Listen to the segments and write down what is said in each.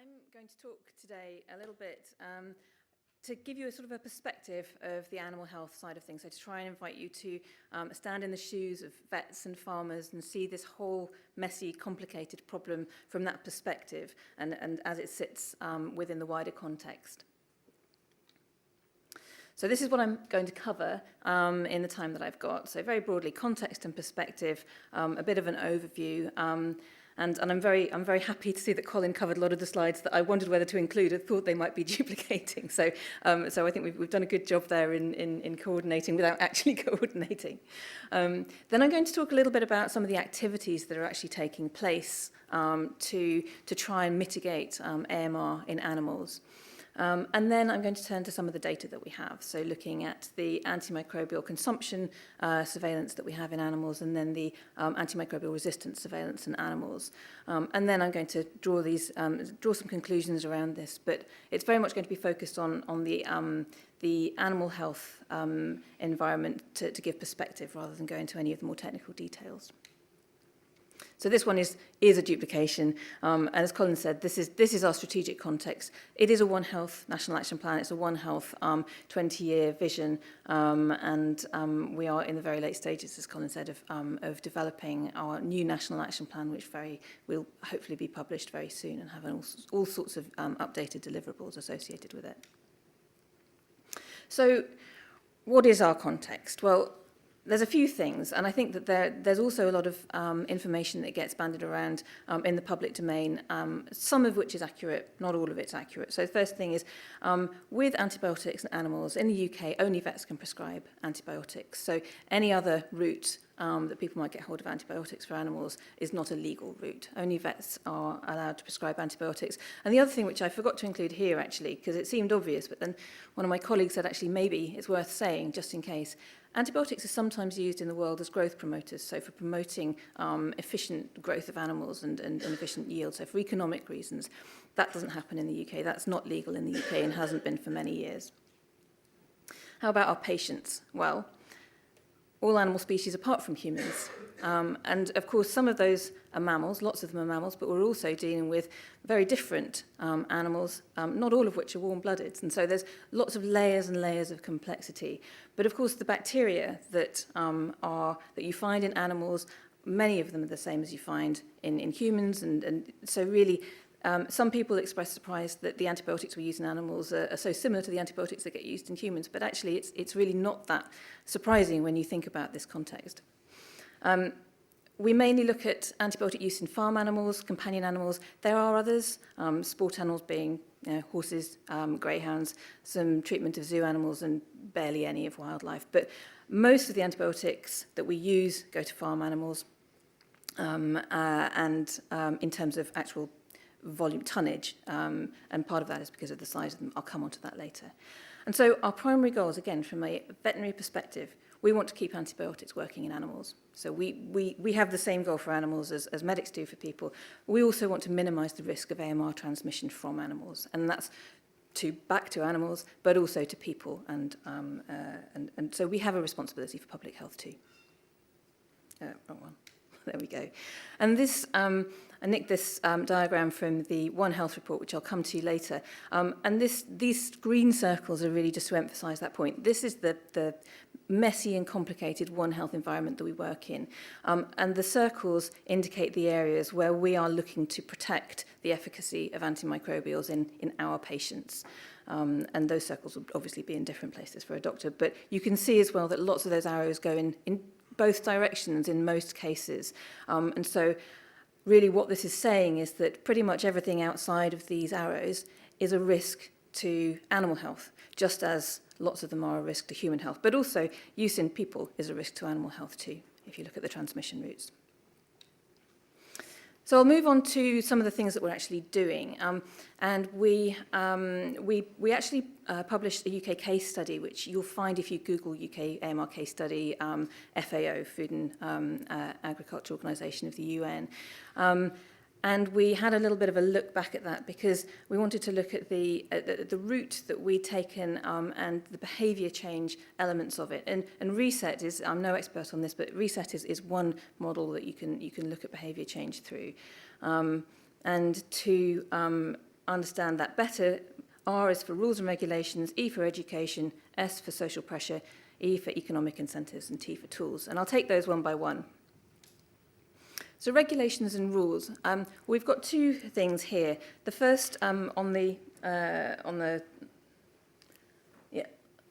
I'm going to talk today a little bit to give you a sort of a perspective of the animal health side of things. So to try and invite you to stand in the shoes of vets and farmers and see this whole messy, complicated problem from that perspective and as it sits within the wider context. So this is what I'm going to cover in the time that I've got. So very broadly, context and perspective, a bit of an overview. And I'm very happy to see that Colin covered a lot of the slides that I wondered whether to include. I thought they might be duplicating. So I think we've done a good job there in coordinating without actually coordinating. Then I'm going to talk a little bit about some of the activities that are actually taking place to try and mitigate AMR in animals. And then I'm going to turn to some of the data that we have, so looking at the antimicrobial consumption surveillance that we have in animals, and then the antimicrobial resistance surveillance in animals. And then I'm going to draw some conclusions around this, but it's very much going to be focused on the animal health environment to give perspective rather than go into any of the more technical details. So this one is a duplication, and as Colin said, this is our strategic context. It is a One Health National Action Plan. It's a One Health 20-year vision, and we are in the very late stages, as Colin said, of developing our new National Action Plan, which will hopefully be published very soon and have all sorts of updated deliverables associated with it. So, what is our context? Well, there's a few things, and I think that there's also a lot of information that gets bandied around in the public domain, some of which is accurate, not all of it's accurate. So the first thing is, with antibiotics in animals, in the UK, only vets can prescribe antibiotics. So any other route that people might get hold of antibiotics for animals is not a legal route. Only vets are allowed to prescribe antibiotics. And the other thing, which I forgot to include here, actually, because it seemed obvious, but then one of my colleagues said, actually, maybe it's worth saying, just in case. Antibiotics are sometimes used in the world as growth promoters, so for promoting efficient growth of animals and efficient yield, so for economic reasons. That doesn't happen in the UK. That's not legal in the UK and hasn't been for many years. How about our patients? Well, all animal species apart from humans. And of course, some of those are mammals, lots of them are mammals, but we're also dealing with very different animals, not all of which are warm-blooded. And so there's lots of layers and layers of complexity. But of course, the bacteria that you find in animals, many of them are the same as you find in humans. And so really, some people express surprise that the antibiotics we use in animals are so similar to the antibiotics that get used in humans, but actually it's really not that surprising when you think about this context. We mainly look at antibiotic use in farm animals, companion animals. There are others, sport animals being horses, greyhounds, some treatment of zoo animals, and barely any of wildlife. But most of the antibiotics that we use go to farm animals, and in terms of actual volume tonnage, and part of that is because of the size of them. I'll come on to that later. And so our primary goals, again, from a veterinary perspective, we want to keep antibiotics working in animals. So we have the same goal for animals as medics do for people. We also want to minimize the risk of AMR transmission from animals, and that's back to animals, but also to people, and so we have a responsibility for public health too. Wrong one. There we go. And this, I nicked this diagram from the One Health report, which I'll come to later. And these green circles are really just to emphasize that point. This is the messy and complicated One Health environment that we work in. And the circles indicate the areas where we are looking to protect the efficacy of antimicrobials in our patients. And those circles will obviously be in different places for a doctor. But you can see as well that lots of those arrows go in both directions in most cases. And so really what this is saying is that pretty much everything outside of these arrows is a risk to animal health, just as lots of them are a risk to human health. But also use in people is a risk to animal health too, if you look at the transmission routes. So I'll move on to some of the things that we're actually doing. And we actually published a UK case study, which you'll find if you Google UK AMR case study, FAO, Food and Agriculture Organization of the UN. And we had a little bit of a look back at that because we wanted to look at the route that we'd taken and the behaviour change elements of it. And reset is, I'm no expert on this, but reset is one model that you can look at behaviour change through. And to understand that better, R is for rules and regulations, E for education, S for social pressure, E for economic incentives, and T for tools. And I'll take those one by one. So regulations and rules. We've got two things here. The first on the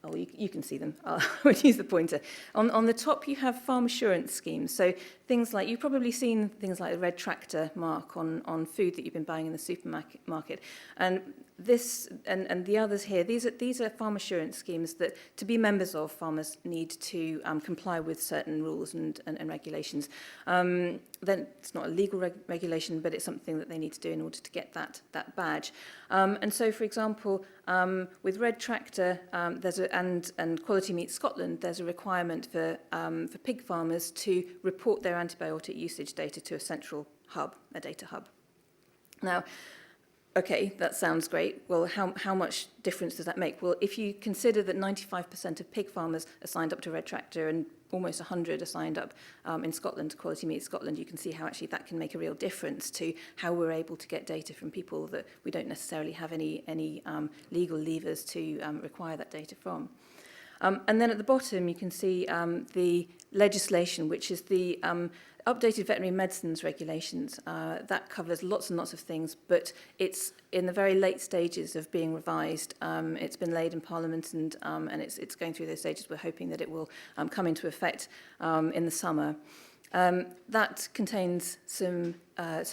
oh, you can see them. I'll use the pointer. On the top, you have farm assurance schemes. So things like, you've probably seen things like the red tractor mark on food that you've been buying in the supermarket. And this and the others here, these are farm assurance schemes that, to be members of, farmers need to comply with certain rules and regulations. Then it's not a legal regulation, but it's something that they need to do in order to get that badge. And so, for example, with Red Tractor and Quality Meat Scotland, there's a requirement for pig farmers to report their antibiotic usage data to a central hub, a data hub. Now, okay, that sounds great. Well, how much difference does that make? Well, if you consider that 95% of pig farmers are signed up to Red Tractor and almost 100 are signed up in Scotland, Quality Meat Scotland, you can see how actually that can make a real difference to how we're able to get data from people that we don't necessarily have any legal levers to require that data from. And then at the bottom, you can see the legislation, which is the updated veterinary medicines regulations. That covers lots and lots of things, but it's in the very late stages of being revised. It's been laid in Parliament and it's going through those stages. We're hoping that it will come into effect in the summer. That contains some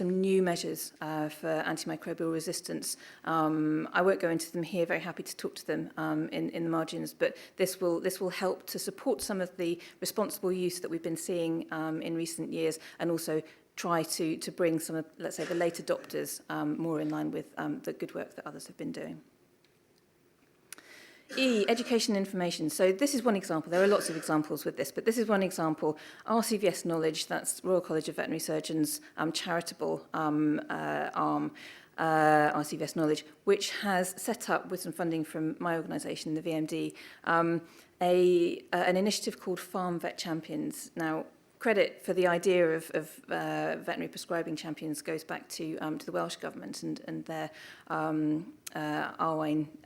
new measures for antimicrobial resistance. I won't go into them here, very happy to talk to them in the margins, but this will help to support some of the responsible use that we've been seeing in recent years, and also try to bring some of, let's say, the late adopters more in line with the good work that others have been doing. E, education and information. So this is one example. There are lots of examples with this, but this is one example. RCVS Knowledge, that's Royal College of Veterinary Surgeons charitable arm, RCVS Knowledge, which has set up, with some funding from my organisation, the VMD, an initiative called Farm Vet Champions. Now, credit for the idea of veterinary prescribing champions goes back to the Welsh Government and their Arwain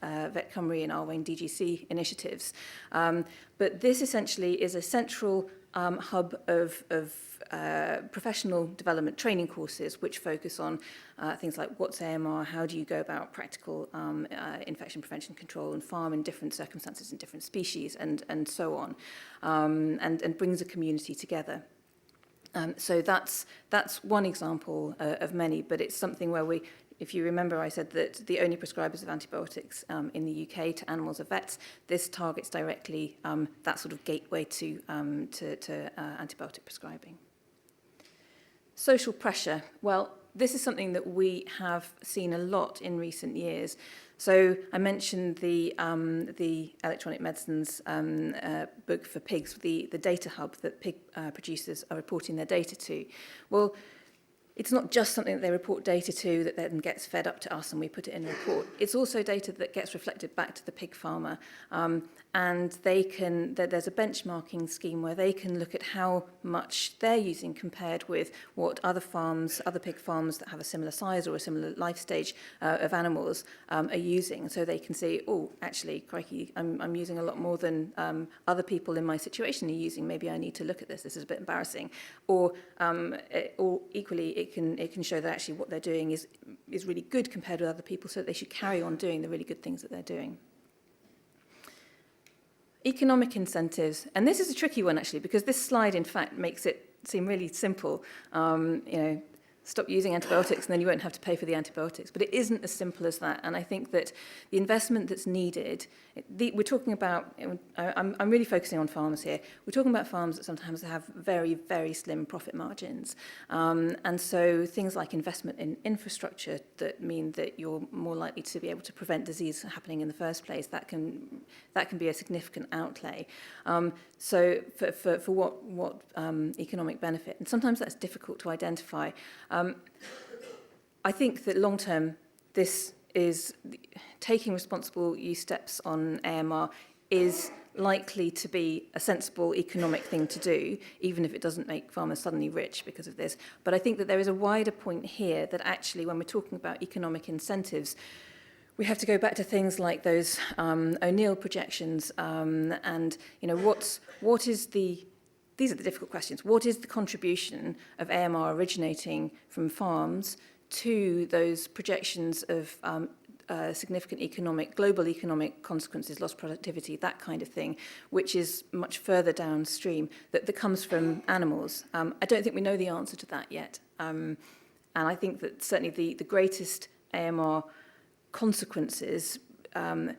Vet Cymru and Arwain DGC initiatives. But this essentially is a central hub of professional development training courses which focus on things like what's AMR, how do you go about practical infection prevention control and farm in different circumstances and different species and so on, and brings a community together. So that's one example of many, but it's something where we, if you remember, I said that the only prescribers of antibiotics in the UK to animals are vets. This targets directly that sort of gateway to antibiotic prescribing. Social pressure. Well, this is something that we have seen a lot in recent years. So I mentioned the electronic medicines book for pigs, the data hub that pig producers are reporting their data to. Well, it's not just something that they report data to that then gets fed up to us and we put it in a report. It's also data that gets reflected back to the pig farmer. And there's a benchmarking scheme where they can look at how much they're using compared with what other pig farms that have a similar size or a similar life stage of animals are using. So they can say, oh, actually, crikey, I'm using a lot more than other people in my situation are using. Maybe I need to look at this. This is a bit embarrassing. Or equally, it can show that actually what they're doing is really good compared with other people, so that they should carry on doing the really good things that they're doing. Economic incentives, and this is a tricky one actually, because this slide in fact makes it seem really simple. Stop using antibiotics and then you won't have to pay for the antibiotics. But it isn't as simple as that. And I think that the investment that's needed, we're talking about, I'm really focusing on farmers here. We're talking about farms that sometimes have very, very slim profit margins. And so things like investment in infrastructure that mean that you're more likely to be able to prevent disease happening in the first place, that can be a significant outlay. So for what economic benefit? And sometimes that's difficult to identify. I think that long term, this is taking responsible use steps on AMR is likely to be a sensible economic thing to do, even if it doesn't make farmers suddenly rich because of this. But I think that there is a wider point here that actually, when we're talking about economic incentives, we have to go back to things like those O'Neill projections, and what is the. These are the difficult questions. What is the contribution of AMR originating from farms to those projections of significant global economic consequences, lost productivity, that kind of thing, which is much further downstream, that comes from animals? I don't think we know the answer to that yet. And I think that certainly the greatest AMR consequences of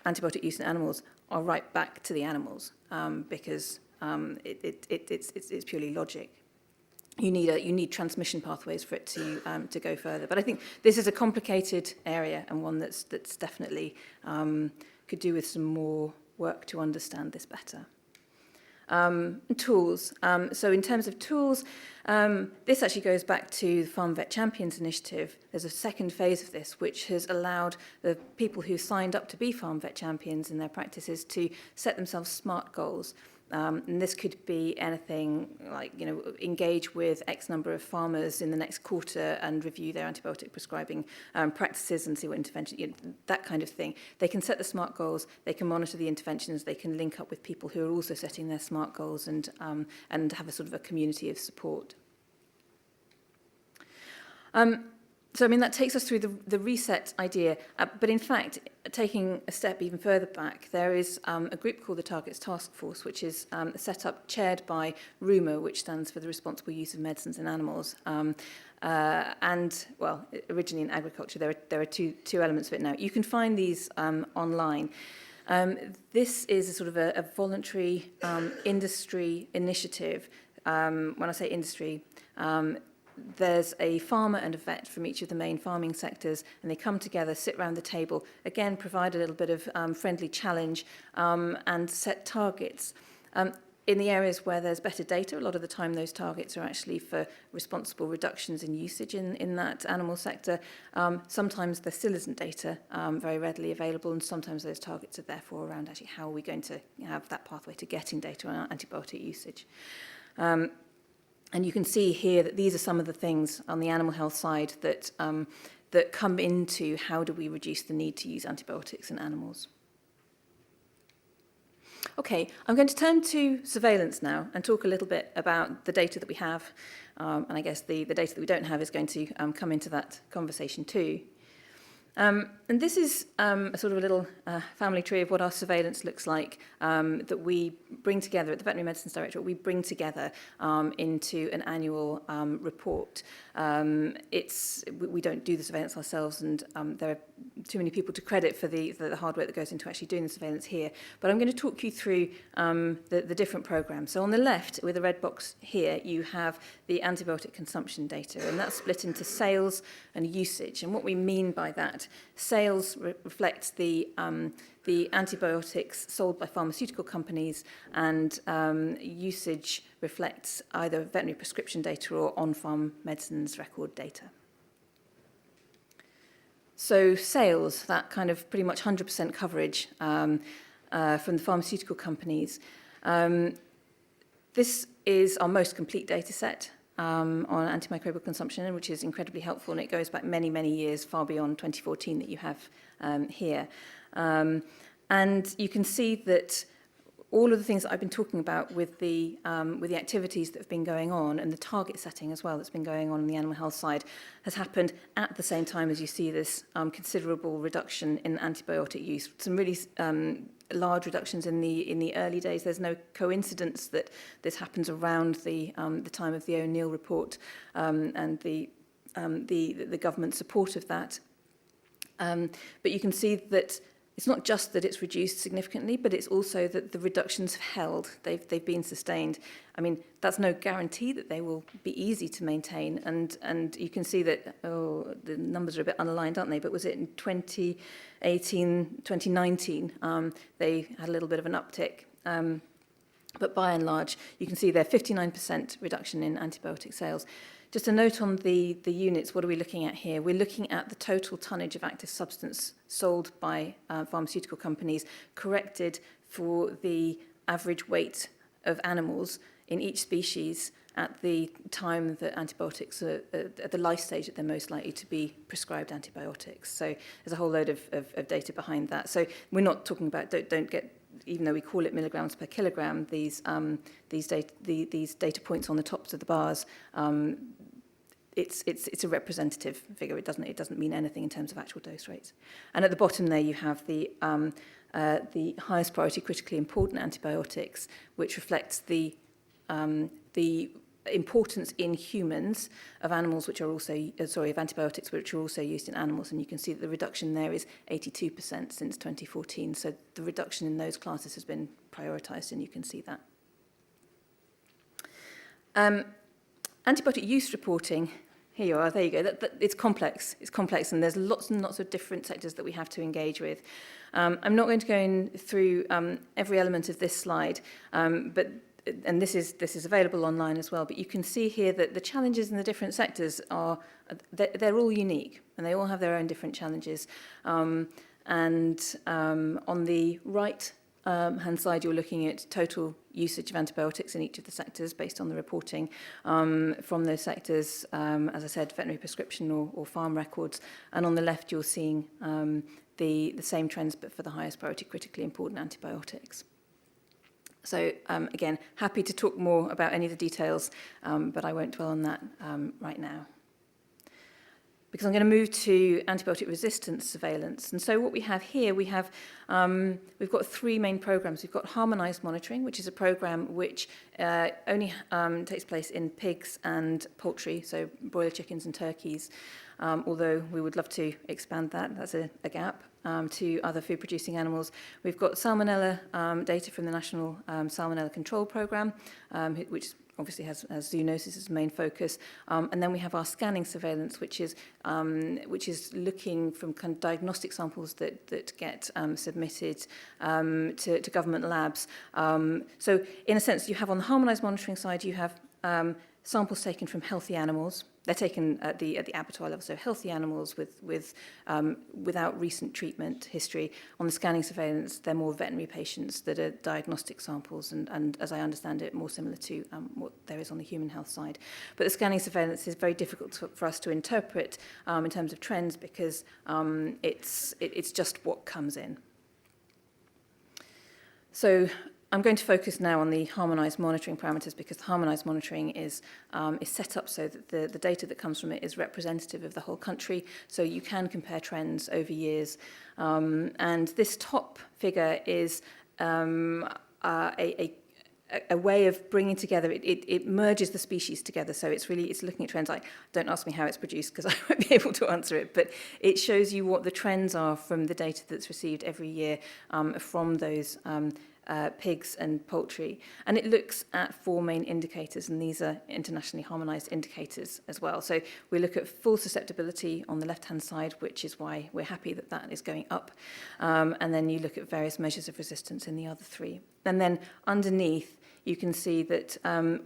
antibiotic use in animals are right back to the animals, because it's purely logic. You need transmission pathways for it to go further. But I think this is a complicated area, and one that's definitely could do with some more work to understand this better. Tools. So in terms of tools, this actually goes back to the Farm Vet Champions initiative. There's a second phase of this, which has allowed the people who signed up to be Farm Vet Champions in their practices to set themselves SMART goals. And this could be anything like, engage with X number of farmers in the next quarter and review their antibiotic prescribing practices and see what intervention, that kind of thing. They can set the SMART goals, they can monitor the interventions, they can link up with people who are also setting their SMART goals, and have a sort of a community of support. So, that takes us through the reset idea. But in fact, taking a step even further back, there is a group called the Targets Task Force, which is set up, chaired by RUMA, which stands for the Responsible Use of Medicines in Animals. And, well, originally in agriculture, there are two elements of it now. You can find these online. This is a sort of a voluntary industry initiative. When I say industry, there's a farmer and a vet from each of the main farming sectors, and they come together, sit around the table, again, provide a little bit of friendly challenge, and set targets. In the areas where there's better data, a lot of the time those targets are actually for responsible reductions in usage in that animal sector. Sometimes there still isn't data very readily available, and sometimes those targets are therefore around actually how are we going to have that pathway to getting data on antibiotic usage. And you can see here that these are some of the things on the animal health side that come into how do we reduce the need to use antibiotics in animals. Okay, I'm going to turn to surveillance now and talk a little bit about the data that we have. And I guess the data that we don't have is going to come into that conversation too. And this is a sort of a little family tree of what our surveillance looks like, that we bring together at the Veterinary Medicines Directorate. We bring together into an annual report. We don't do the surveillance ourselves, and there are too many people to credit for the hard work that goes into actually doing the surveillance here. But I'm going to talk you through the different programs. So on the left, with the red box here, you have the antibiotic consumption data, and that's split into sales and usage. And what we mean by that, sales reflects the antibiotics sold by pharmaceutical companies, and usage reflects either veterinary prescription data or on-farm medicines record data. So sales, that kind of pretty much 100% coverage from the pharmaceutical companies. This is our most complete data set on antimicrobial consumption, which is incredibly helpful, and it goes back many, many years, far beyond 2014 that you have here. And you can see that all of the things that I've been talking about with the activities that have been going on, and the target setting as well that's been going on the animal health side, has happened at the same time as you see this considerable reduction in antibiotic use. Some really large reductions in the early days. There's no coincidence that this happens around the time of the O'Neill report and the government support of that. But you can see that it's not just that it's reduced significantly, but it's also that the reductions have held. They've been sustained. I mean, that's no guarantee that they will be easy to maintain. And you can see that, the numbers are a bit unaligned, aren't they? But was it in 2018, 2019, they had a little bit of an uptick. But by and large, you can see there 59% reduction in antibiotic sales. Just a note on the units, what are we looking at here? We're looking at the total tonnage of active substance sold by pharmaceutical companies, corrected for the average weight of animals in each species at the time that antibiotics are at the life stage that they're most likely to be prescribed antibiotics. So there's a whole load of data behind that. So we're not talking about, don't get, even though we call it milligrams per kilogram, these data points on the tops of the bars, it's a representative figure. It doesn't mean anything in terms of actual dose rates. And at the bottom there you have the highest priority critically important antibiotics, which reflects the importance in humans of animals which are also, of antibiotics which are also used in animals. And you can see that the reduction there is 82% since 2014. So the reduction in those classes has been prioritised, and you can see that. Antibiotic use reporting, here you are, there you go. It's complex, and there's lots and lots of different sectors that we have to engage with. I'm not going to go through every element of this slide, and this is available online as well, but you can see here that the challenges in the different sectors they're all unique, and they all have their own different challenges. On the right hand side, you're looking at total usage of antibiotics in each of the sectors based on the reporting from those sectors, as I said, veterinary prescription or farm records. And on the left, you're seeing the same trends, but for the highest priority critically important antibiotics. So again, happy to talk more about any of the details, but I won't dwell on that right now. Because I'm going to move to antibiotic resistance surveillance. And so what we have here, we've got three main programs. We've got harmonized monitoring, which is a program which only takes place in pigs and poultry, so broiler chickens and turkeys, although we would love to expand that. That's a gap. To other food-producing animals. We've got salmonella data from the National Salmonella Control Programme, which obviously has zoonosis as the main focus. And then we have our scanning surveillance, which is looking from kind of diagnostic samples that get submitted to government labs. So in a sense, you have on the harmonised monitoring side, you have samples taken from healthy animals. They're taken at the abattoir level, so healthy animals without recent treatment history. On the scanning surveillance, they're more veterinary patients that are diagnostic samples, and as I understand it, more similar to what there is on the human health side. But the scanning surveillance is very difficult for us to interpret in terms of trends, because it's just what comes in. So I'm going to focus now on the harmonised monitoring parameters, because the harmonised monitoring is set up so that the data that comes from it is representative of the whole country, so you can compare trends over years. And this top figure is a way of bringing together, it merges the species together, so it's looking at trends. Don't ask me how it's produced, because I won't be able to answer it, but it shows you what the trends are from the data that's received every year from those pigs and poultry. And it looks at four main indicators, and these are internationally harmonised indicators as well. So we look at full susceptibility on the left-hand side, which is why we're happy that that is going up. And then you look at various measures of resistance in the other three. And then underneath, you can see that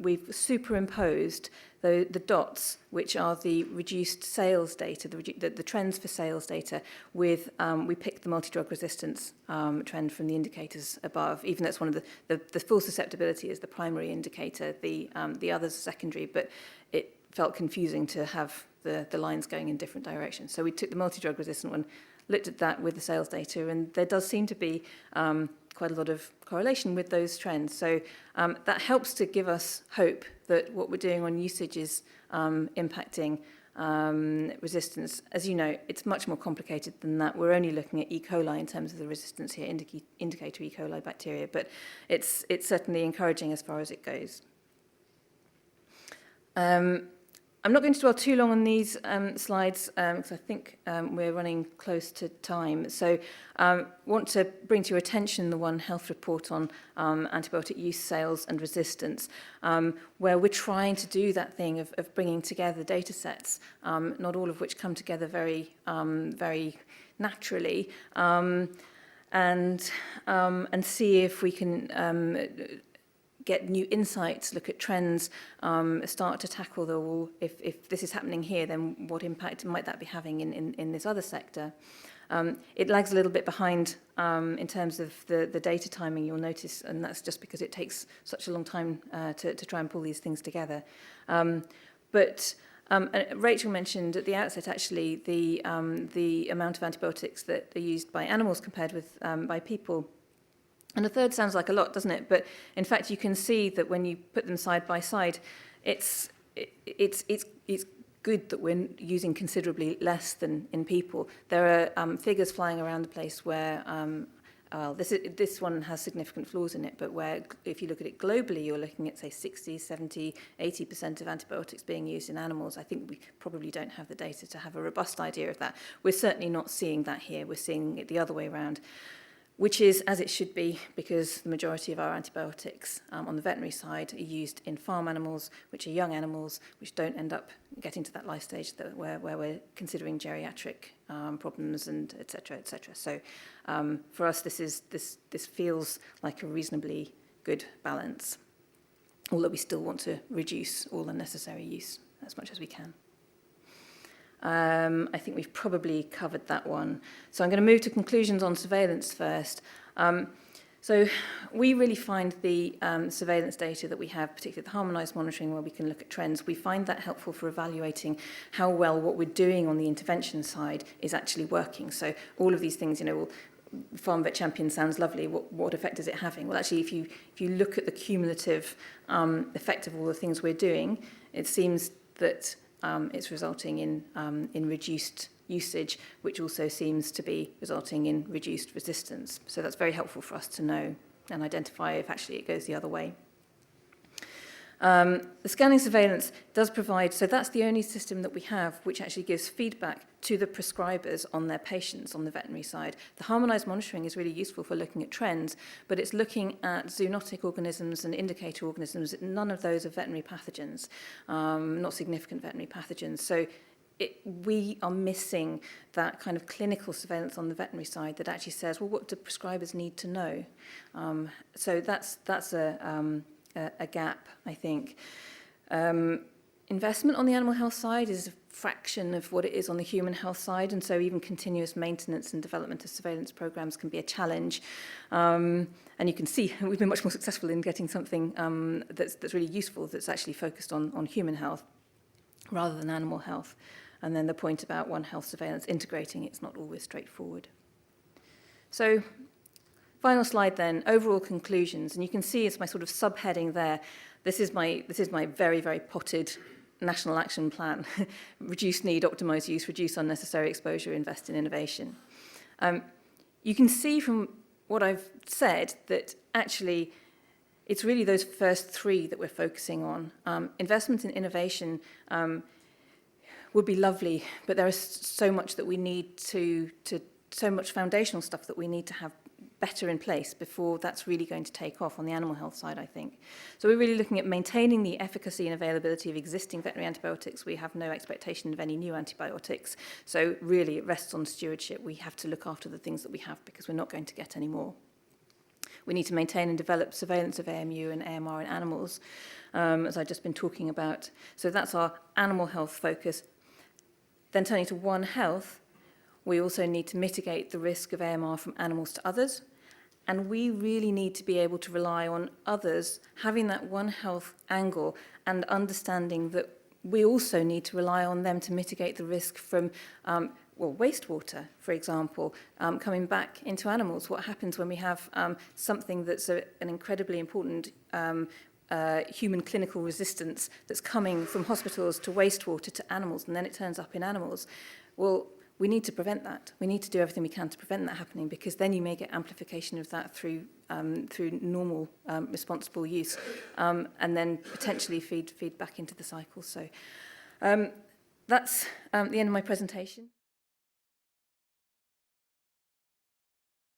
we've superimposed the dots, which are the reduced sales data, the trends for sales data, with, we picked the multi-drug resistance trend from the indicators above, even though it's one of the full susceptibility is the primary indicator, the others are secondary, but it felt confusing to have the lines going in different directions. So we took the multi-drug resistant one, looked at that with the sales data, and there does seem to be quite a lot of correlation with those trends. So that helps to give us hope that what we're doing on usage is impacting resistance. As you know, it's much more complicated than that. We're only looking at E. coli in terms of the resistance here, indicator E. coli bacteria, but it's certainly encouraging as far as it goes. I'm not going to dwell too long on these slides because I think we're running close to time. So want to bring to your attention the One Health report on antibiotic use, sales and resistance, where we're trying to do that thing of bringing together data sets, not all of which come together very naturally, and see if we can get new insights, look at trends, start to tackle the, well, if this is happening here, then what impact might that be having in this other sector? It lags a little bit behind in terms of the data timing, you'll notice, and that's just because it takes such a long time to try and pull these things together. Rachel mentioned at the outset, actually, the amount of antibiotics that are used by animals compared with by people. And a third sounds like a lot, doesn't it? But in fact, you can see that when you put them side by side, it's good that we're using considerably less than in people. There are figures flying around the place where, well, this one has significant flaws in it, but where if you look at it globally, you're looking at, say, 60, 70, 80% of antibiotics being used in animals. I think we probably don't have the data to have a robust idea of that. We're certainly not seeing that here. We're seeing it the other way around, which is as it should be, because the majority of our antibiotics on the veterinary side are used in farm animals, which are young animals, which don't end up getting to that life stage where we're considering geriatric problems and et cetera, et cetera. So for us, this feels like a reasonably good balance, although we still want to reduce all unnecessary use as much as we can. I think we've probably covered that one. So I'm going to move to conclusions on surveillance first. So we really find the surveillance data that we have, particularly the harmonised monitoring where we can look at trends, we find that helpful for evaluating how well what we're doing on the intervention side is actually working. So all of these things, you know, well, Farm Vet Champion sounds lovely. What effect is it having? Well, actually, if you look at the cumulative effect of all the things we're doing, it seems that it's resulting in reduced usage, which also seems to be resulting in reduced resistance. So that's very helpful for us to know and identify if actually it goes the other way. The scanning surveillance does provide, so that's the only system that we have which actually gives feedback to the prescribers on their patients on the veterinary side. The harmonised monitoring is really useful for looking at trends, but it's looking at zoonotic organisms and indicator organisms. None of those are veterinary pathogens, not significant veterinary pathogens. So we are missing that kind of clinical surveillance on the veterinary side that actually says, well, what do prescribers need to know? So that's a gap, I think. Investment on the animal health side is a fraction of what it is on the human health side, and so even continuous maintenance and development of surveillance programs can be a challenge. And you can see we've been much more successful in getting something that's really useful, that's actually focused on human health rather than animal health. And then the point about One Health surveillance integrating, it's not always straightforward. So final slide then, overall conclusions, and you can see it's my sort of subheading there. This is my very, very potted national action plan. Reduce need, optimise use, reduce unnecessary exposure, invest in innovation. You can see from what I've said that actually it's really those first three that we're focusing on. Investment in innovation would be lovely, but there is so much that we need so much foundational stuff that we need to have better in place before that's really going to take off on the animal health side, I think. So we're really looking at maintaining the efficacy and availability of existing veterinary antibiotics. We have no expectation of any new antibiotics. So really it rests on stewardship. We have to look after the things that we have because we're not going to get any more. We need to maintain and develop surveillance of AMU and AMR in animals, as I've just been talking about. So that's our animal health focus. Then turning to One Health, we also need to mitigate the risk of AMR from animals to others. And we really need to be able to rely on others having that One Health angle and understanding that we also need to rely on them to mitigate the risk from wastewater, for example, coming back into animals. What happens when we have something that's an incredibly important human clinical resistance that's coming from hospitals to wastewater to animals, and then it turns up in animals? Well, we need to prevent that. We need to do everything we can to prevent that happening, because then you may get amplification of that through normal responsible use, and then potentially feed back into the cycle. So that's the end of my presentation.